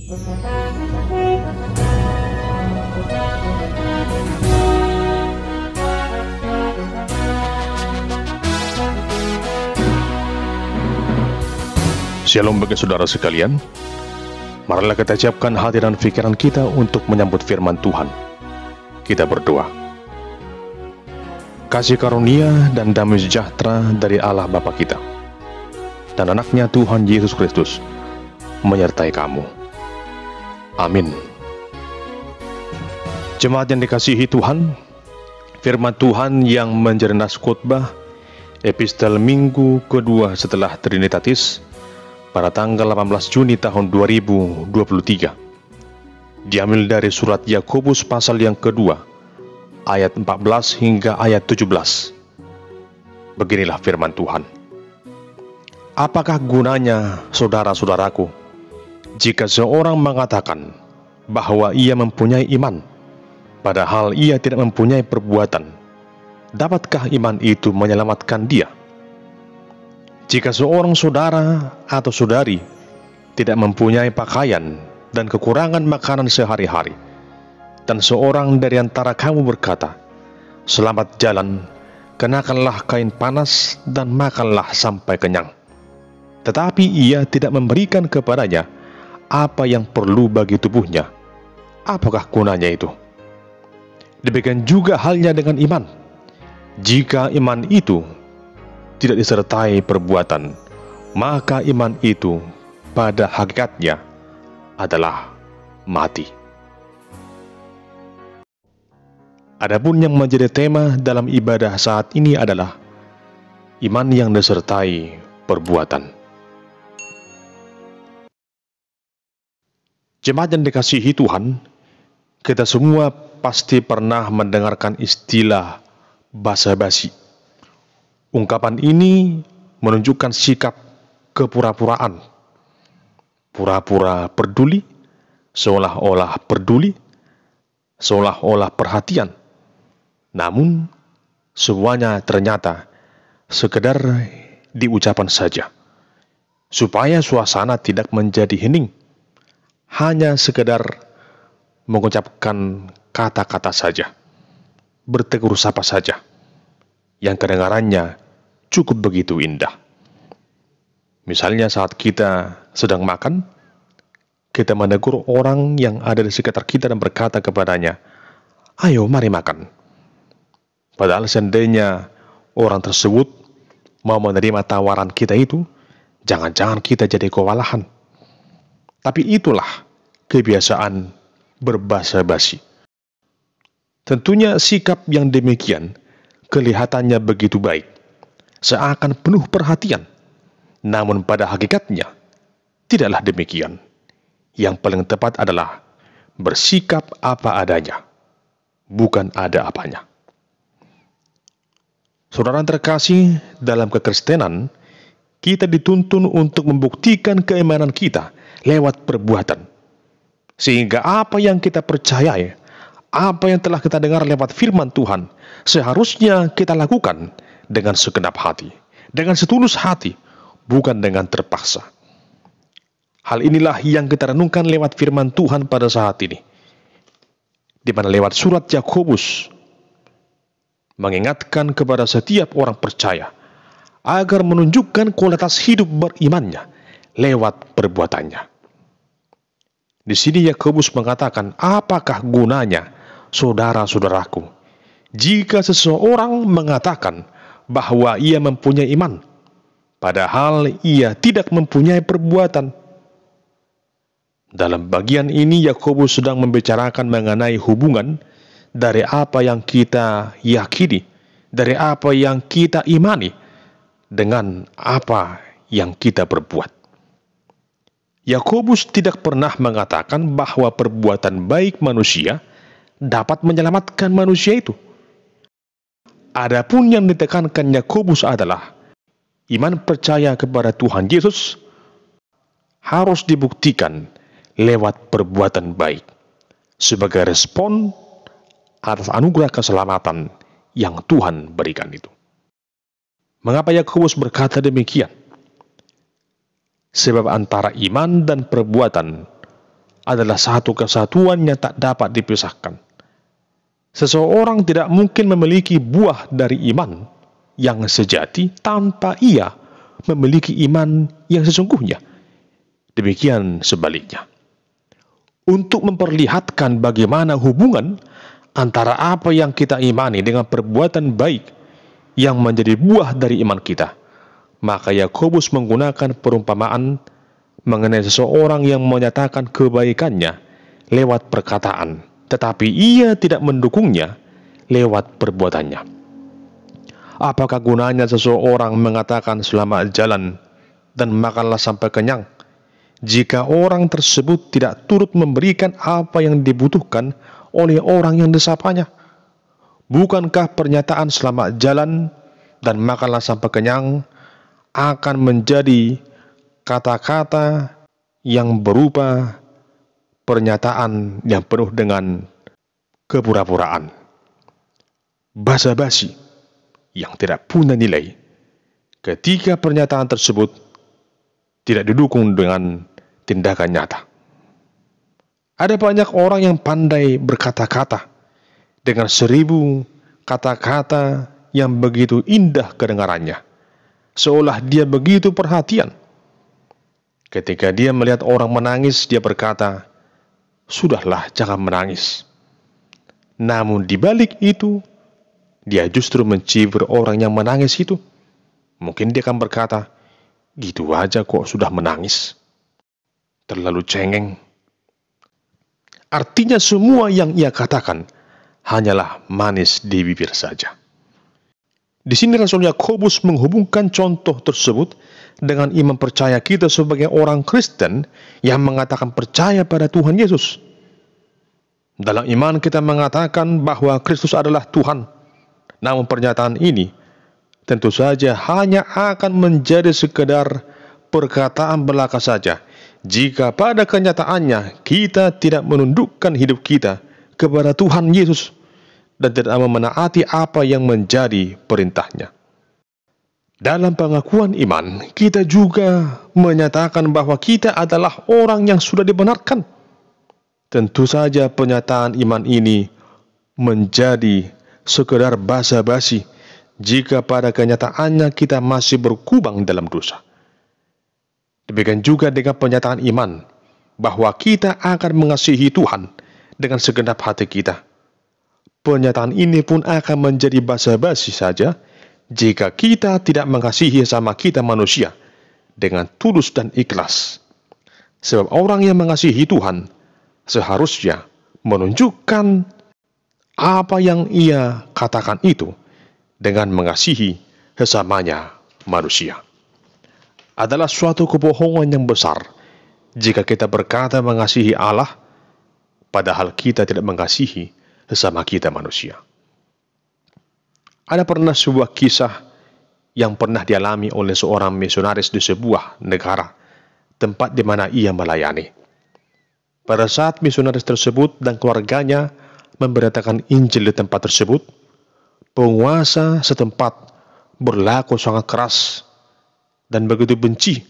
Shalom bagi saudara sekalian. Marilah kita siapkan hati dan pikiran kita untuk menyambut firman Tuhan. Kita berdoa. Kasih karunia dan damai sejahtera dari Allah Bapa kita dan anaknya Tuhan Yesus Kristus menyertai kamu. Amin. Jemaat yang dikasihi Tuhan, firman Tuhan yang menjadi nas khotbah epistel minggu kedua setelah Trinitatis pada tanggal 18 Juni tahun 2023 diambil dari surat Yakobus pasal yang kedua ayat 14 hingga ayat 17. Beginilah firman Tuhan. Apakah gunanya, saudara-saudaraku, jika seorang mengatakan bahwa ia mempunyai iman, padahal ia tidak mempunyai perbuatan? Dapatkah iman itu menyelamatkan dia? Jika seorang saudara atau saudari tidak mempunyai pakaian dan kekurangan makanan sehari-hari, dan seorang dari antara kamu berkata, "Selamat jalan, kenakanlah kain panas dan makanlah sampai kenyang," tetapi ia tidak memberikan kepadanya apa yang perlu bagi tubuhnya, apakah gunanya itu? Demikian juga halnya dengan iman. Jika iman itu tidak disertai perbuatan, maka iman itu pada hakikatnya adalah mati. Adapun yang menjadi tema dalam ibadah saat ini adalah iman yang disertai perbuatan. Jemaat yang dikasihi Tuhan, kita semua pasti pernah mendengarkan istilah basa-basi. Ungkapan ini menunjukkan sikap kepura-puraan. Pura-pura peduli, seolah-olah peduli, seolah-olah perhatian. Namun, semuanya ternyata sekedar diucapan saja, supaya suasana tidak menjadi hening. Hanya sekedar mengucapkan kata-kata saja, bertegur sapa saja, yang kedengarannya cukup begitu indah. Misalnya saat kita sedang makan, kita menegur orang yang ada di sekitar kita dan berkata kepadanya, "Ayo mari makan." Padahal seandainya orang tersebut mau menerima tawaran kita itu, jangan-jangan kita jadi kewalahan. Tapi itulah kebiasaan berbasa-basi. Tentunya sikap yang demikian kelihatannya begitu baik, seakan penuh perhatian. Namun pada hakikatnya, tidaklah demikian. Yang paling tepat adalah bersikap apa adanya, bukan ada apanya. Saudara terkasih, dalam kekristenan, kita dituntun untuk membuktikan keimanan kita lewat perbuatan. Sehingga apa yang kita percayai, apa yang telah kita dengar lewat firman Tuhan, seharusnya kita lakukan dengan segenap hati, dengan setulus hati, bukan dengan terpaksa. Hal inilah yang kita renungkan lewat firman Tuhan pada saat ini, di mana lewat surat Yakobus mengingatkan kepada setiap orang percaya agar menunjukkan kualitas hidup berimannya lewat perbuatannya. Di sini Yakobus mengatakan, apakah gunanya, saudara-saudaraku, jika seseorang mengatakan bahwa ia mempunyai iman, padahal ia tidak mempunyai perbuatan. Dalam bagian ini Yakobus sedang membicarakan mengenai hubungan dari apa yang kita yakini, dari apa yang kita imani, dengan apa yang kita perbuat. Yakobus tidak pernah mengatakan bahwa perbuatan baik manusia dapat menyelamatkan manusia itu. Adapun yang ditekankan Yakobus adalah iman percaya kepada Tuhan Yesus harus dibuktikan lewat perbuatan baik sebagai respon atas anugerah keselamatan yang Tuhan berikan itu. Mengapa Yakobus berkata demikian? Sebab antara iman dan perbuatan adalah satu kesatuan yang tak dapat dipisahkan. Seseorang tidak mungkin memiliki buah dari iman yang sejati tanpa ia memiliki iman yang sesungguhnya. Demikian sebaliknya. Untuk memperlihatkan bagaimana hubungan antara apa yang kita imani dengan perbuatan baik yang menjadi buah dari iman kita, maka Yakobus menggunakan perumpamaan mengenai seseorang yang menyatakan kebaikannya lewat perkataan, tetapi ia tidak mendukungnya lewat perbuatannya. Apakah gunanya seseorang mengatakan selamat jalan dan makanlah sampai kenyang, jika orang tersebut tidak turut memberikan apa yang dibutuhkan oleh orang yang disapanya? Bukankah pernyataan selamat jalan dan makanlah sampai kenyang akan menjadi kata-kata yang berupa pernyataan yang penuh dengan kepura-puraan, basa-basi yang tidak punya nilai ketika pernyataan tersebut tidak didukung dengan tindakan nyata? Ada banyak orang yang pandai berkata-kata dengan 1000 kata-kata yang begitu indah kedengarannya, seolah dia begitu perhatian. Ketika dia melihat orang menangis, dia berkata, "Sudahlah, jangan menangis." Namun di balik itu, dia justru mencibir orang yang menangis itu. Mungkin dia akan berkata, "Gitu aja kok sudah menangis. Terlalu cengeng." Artinya semua yang ia katakan hanyalah manis di bibir saja. Di sini Rasul Yakobus menghubungkan contoh tersebut dengan iman percaya kita sebagai orang Kristen yang mengatakan percaya pada Tuhan Yesus. Dalam iman kita mengatakan bahwa Kristus adalah Tuhan. Namun pernyataan ini tentu saja hanya akan menjadi sekedar perkataan belaka saja jika pada kenyataannya kita tidak menundukkan hidup kita kepada Tuhan Yesus dan tidak menaati apa yang menjadi perintahnya. Dalam pengakuan iman, kita juga menyatakan bahwa kita adalah orang yang sudah dibenarkan. Tentu saja pernyataan iman ini menjadi sekedar basa-basi jika pada kenyataannya kita masih berkubang dalam dosa. Demikian juga dengan pernyataan iman bahwa kita akan mengasihi Tuhan dengan segenap hati kita. Pernyataan ini pun akan menjadi basa-basi saja jika kita tidak mengasihi sesama kita manusia dengan tulus dan ikhlas. Sebab orang yang mengasihi Tuhan seharusnya menunjukkan apa yang ia katakan itu dengan mengasihi sesamanya manusia. Adalah suatu kebohongan yang besar jika kita berkata mengasihi Allah, padahal kita tidak mengasihi sesama kita manusia. Ada pernah sebuah kisah yang pernah dialami oleh seorang misionaris di sebuah negara, tempat di mana ia melayani. Pada saat misionaris tersebut dan keluarganya memberitakan Injil di tempat tersebut, penguasa setempat berlaku sangat keras dan begitu benci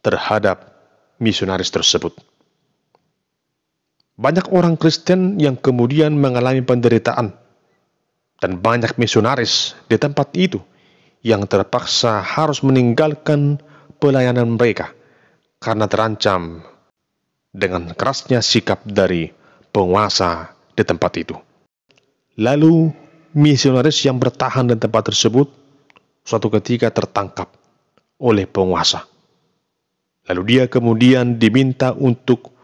terhadap misionaris tersebut. Banyak orang Kristen yang kemudian mengalami penderitaan dan banyak misionaris di tempat itu yang terpaksa harus meninggalkan pelayanan mereka karena terancam dengan kerasnya sikap dari penguasa di tempat itu. Lalu misionaris yang bertahan di tempat tersebut suatu ketika tertangkap oleh penguasa. Lalu dia kemudian diminta untuk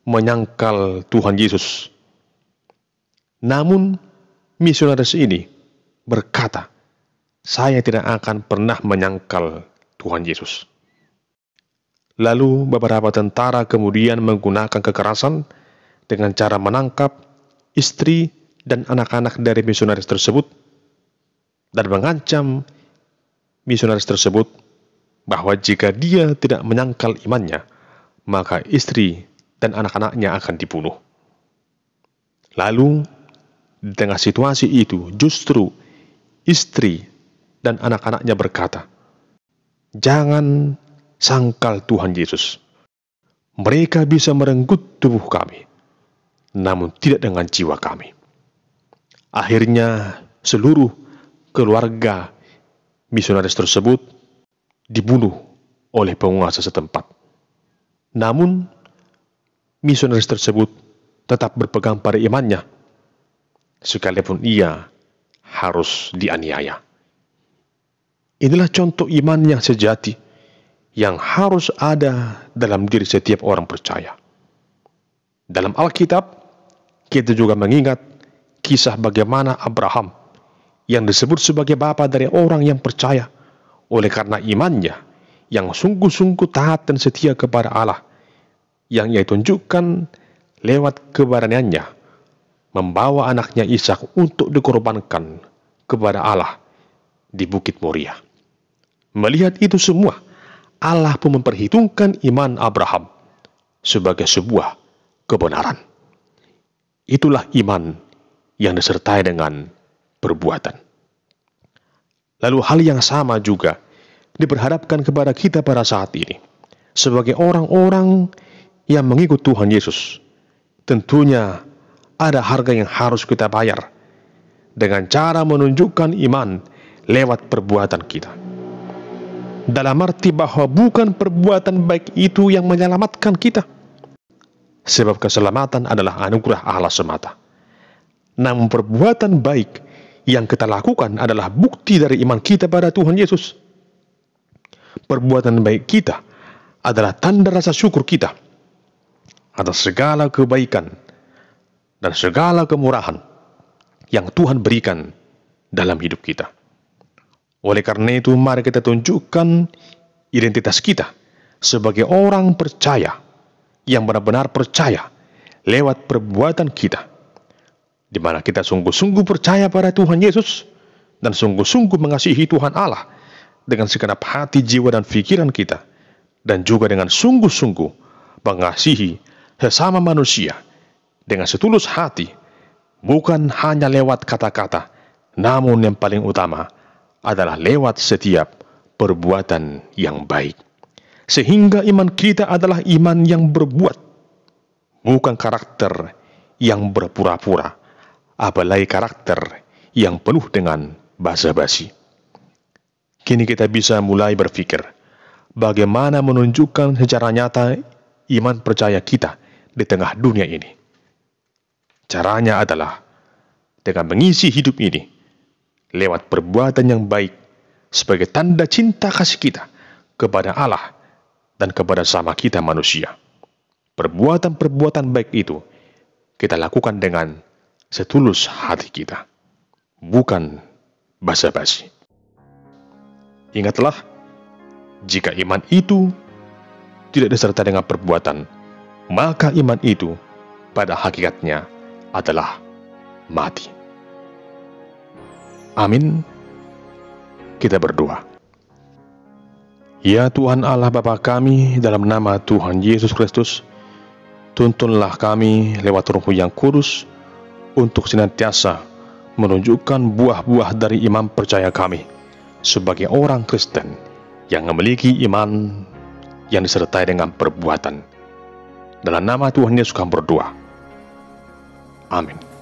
menyangkal Tuhan Yesus. Namun misionaris ini berkata, "Saya tidak akan pernah menyangkal Tuhan Yesus." Lalu beberapa tentara kemudian menggunakan kekerasan dengan cara menangkap istri dan anak-anak dari misionaris tersebut dan mengancam misionaris tersebut bahwa jika dia tidak menyangkal imannya, maka istri dan anak-anaknya akan dibunuh. Lalu, di tengah situasi itu, justru istri dan anak-anaknya berkata, "Jangan sangkal Tuhan Yesus. Mereka bisa merenggut tubuh kami, namun tidak dengan jiwa kami. Akhirnya seluruh keluarga misionaris tersebut dibunuh oleh penguasa setempat. Namun misionaris tersebut tetap berpegang pada imannya, sekalipun ia harus dianiaya. Inilah contoh iman yang sejati yang harus ada dalam diri setiap orang percaya. Dalam Alkitab, kita juga mengingat kisah bagaimana Abraham yang disebut sebagai bapa dari orang yang percaya oleh karena imannya yang sungguh-sungguh taat dan setia kepada Allah, yang ia tunjukkan lewat keberaniannya membawa anaknya Ishak untuk dikorbankan kepada Allah di Bukit Moria. Melihat itu semua, Allah pun memperhitungkan iman Abraham sebagai sebuah kebenaran. Itulah iman yang disertai dengan perbuatan. Lalu hal yang sama juga diperhadapkan kepada kita pada saat ini. Sebagai orang-orang yang mengikut Tuhan Yesus, tentunya ada harga yang harus kita bayar dengan cara menunjukkan iman lewat perbuatan kita. Dalam arti bahwa bukan perbuatan baik itu yang menyelamatkan kita, sebab keselamatan adalah anugerah Allah semata. Namun perbuatan baik yang kita lakukan adalah bukti dari iman kita pada Tuhan Yesus. Perbuatan baik kita adalah tanda rasa syukur kita atas segala kebaikan dan segala kemurahan yang Tuhan berikan dalam hidup kita. Oleh karena itu, mari kita tunjukkan identitas kita sebagai orang percaya yang benar-benar percaya lewat perbuatan kita, di mana kita sungguh-sungguh percaya pada Tuhan Yesus dan sungguh-sungguh mengasihi Tuhan Allah dengan segenap hati, jiwa, dan pikiran kita, dan juga dengan sungguh-sungguh mengasihi sesama manusia dengan setulus hati, bukan hanya lewat kata-kata, namun yang paling utama adalah lewat setiap perbuatan yang baik. Sehingga iman kita adalah iman yang berbuat, bukan karakter yang berpura-pura, apalagi karakter yang penuh dengan basa-basi. Kini kita bisa mulai berpikir bagaimana menunjukkan secara nyata iman percaya kita di tengah dunia ini. Caranya adalah dengan mengisi hidup ini lewat perbuatan yang baik sebagai tanda cinta kasih kita kepada Allah dan kepada sama kita manusia. Perbuatan-perbuatan baik itu kita lakukan dengan setulus hati kita, bukan basa-basi. Ingatlah, jika iman itu tidak disertai dengan perbuatan, maka iman itu pada hakikatnya adalah mati. Amin. Kita berdoa. Ya Tuhan Allah Bapa kami, dalam nama Tuhan Yesus Kristus, tuntunlah kami lewat Roh-Mu yang kudus untuk senantiasa menunjukkan buah-buah dari iman percaya kami sebagai orang Kristen yang memiliki iman yang disertai dengan perbuatan. Dalam nama Tuhan Yesus kami berdoa. Amin.